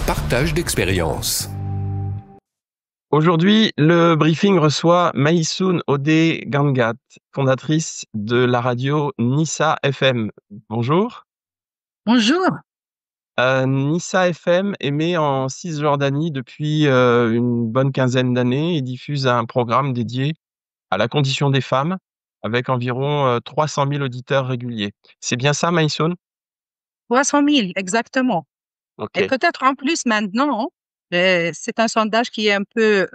partage d'expériences. Aujourd'hui, le briefing reçoit Maysoun Odeh-Gangat, fondatrice de la radio Nissa FM. Bonjour. Bonjour. Nissa FM émet en Cisjordanie depuis une bonne quinzaine d'années et diffuse un programme dédié à la condition des femmes avec environ 300 000 auditeurs réguliers. C'est bien ça, Maysoun? 300 000, exactement. Et Ok. peut-être en plus maintenant, c'est un sondage qui est un peu...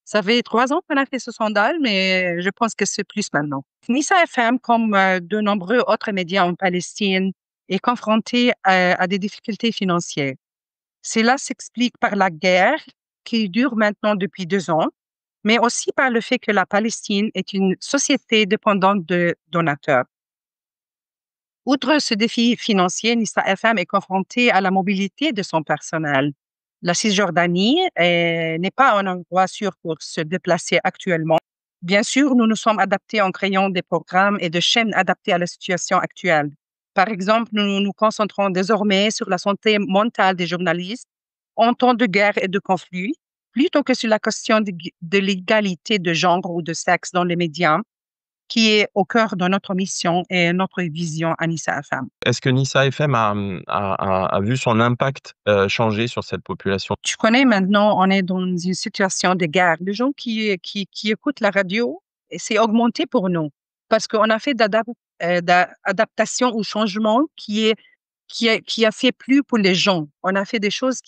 ça fait 3 ans qu'on a fait ce sondage, mais je pense que c'est plus maintenant. Nissa FM, comme de nombreux autres médias en Palestine, est confronté à des difficultés financières. Cela s'explique par la guerre qui dure maintenant depuis 2 ans, mais aussi par le fait que la Palestine est une société dépendante de donateurs. Outre ce défi financier, Nissa FM est confrontée à la mobilité de son personnel. La Cisjordanie n'est pas un endroit sûr pour se déplacer actuellement. Bien sûr, nous nous sommes adaptés en créant des programmes et des chaînes adaptées à la situation actuelle. Par exemple, nous nous concentrons désormais sur la santé mentale des journalistes en temps de guerre et de conflit, plutôt que sur la question de l'égalité de genre ou de sexe dans les médias, qui est au cœur de notre mission et notre vision à Nissa FM. Est-ce que Nissa FM a vu son impact changer sur cette population? Tu connais maintenant, on est dans une situation de guerre. Les gens qui écoutent la radio, et c'est augmenté pour nous parce qu'on a fait d'adaptation au changement qui a fait plus pour les gens. On a fait des choses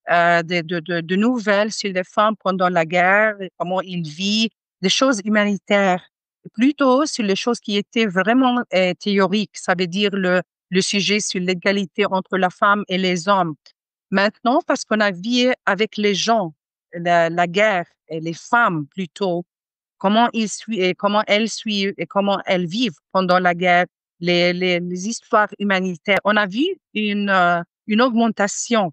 de nouvelles sur les femmes pendant la guerre, comment ils vivent, des choses humanitaires, plutôt sur les choses qui étaient vraiment théoriques. Ça veut dire le sujet sur l'égalité entre la femme et les hommes. Maintenant, parce qu'on a vu avec les gens, la guerre et les femmes plutôt, comment comment elles suivent et comment elles vivent pendant la guerre, les histoires humanitaires. On a vu une augmentation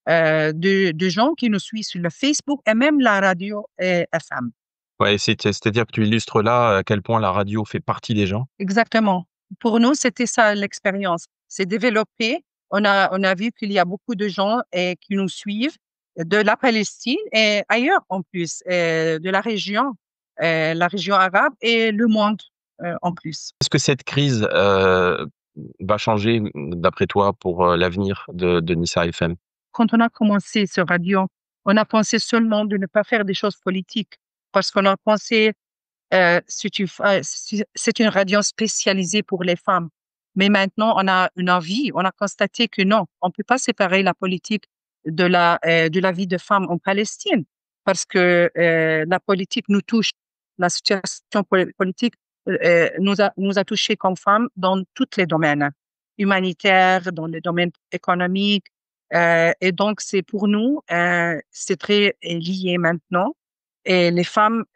de gens qui nous suivent sur le Facebook et même la radio FM. Ouais, c'est-à-dire que tu illustres là à quel point la radio fait partie des gens. Exactement. Pour nous, c'était ça l'expérience. C'est développé. On a vu qu'il y a beaucoup de gens qui nous suivent de la Palestine et ailleurs en plus, de la région arabe et le monde en plus. Est-ce que cette crise va changer, d'après toi, pour l'avenir de Nissa FM? Quand on a commencé ce radio, on a pensé seulement de ne pas faire des choses politiques parce qu'on a pensé c'est une radio spécialisée pour les femmes. Mais maintenant, on a une envie, on a constaté que non, on ne peut pas séparer la politique de la vie de femmes en Palestine parce que la politique nous touche. La situation politique nous a touchés comme femmes dans tous les domaines, humanitaires, dans les domaines économiques. Et donc, c'est pour nous, c'est très lié maintenant. Et les femmes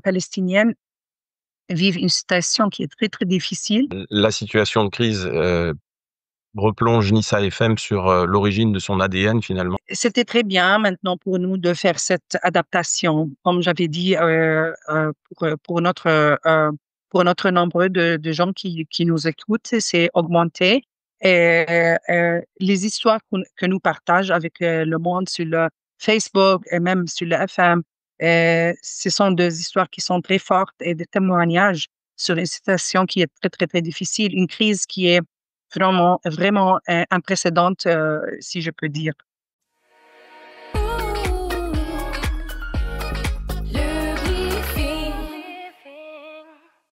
palestiniennes vivent une situation qui est très, très difficile. La situation de crise replonge Nissa FM sur l'origine de son ADN finalement. C'était très bien maintenant pour nous de faire cette adaptation. Comme j'avais dit, pour notre nombre de gens qui nous écoutent, c'est augmenté. Et les histoires que nous partageons avec le monde sur le Facebook et même sur le FM, ce sont des histoires qui sont très fortes et des témoignages sur une situation qui est très, très, très difficile, une crise qui est vraiment, vraiment un précédent, si je peux dire.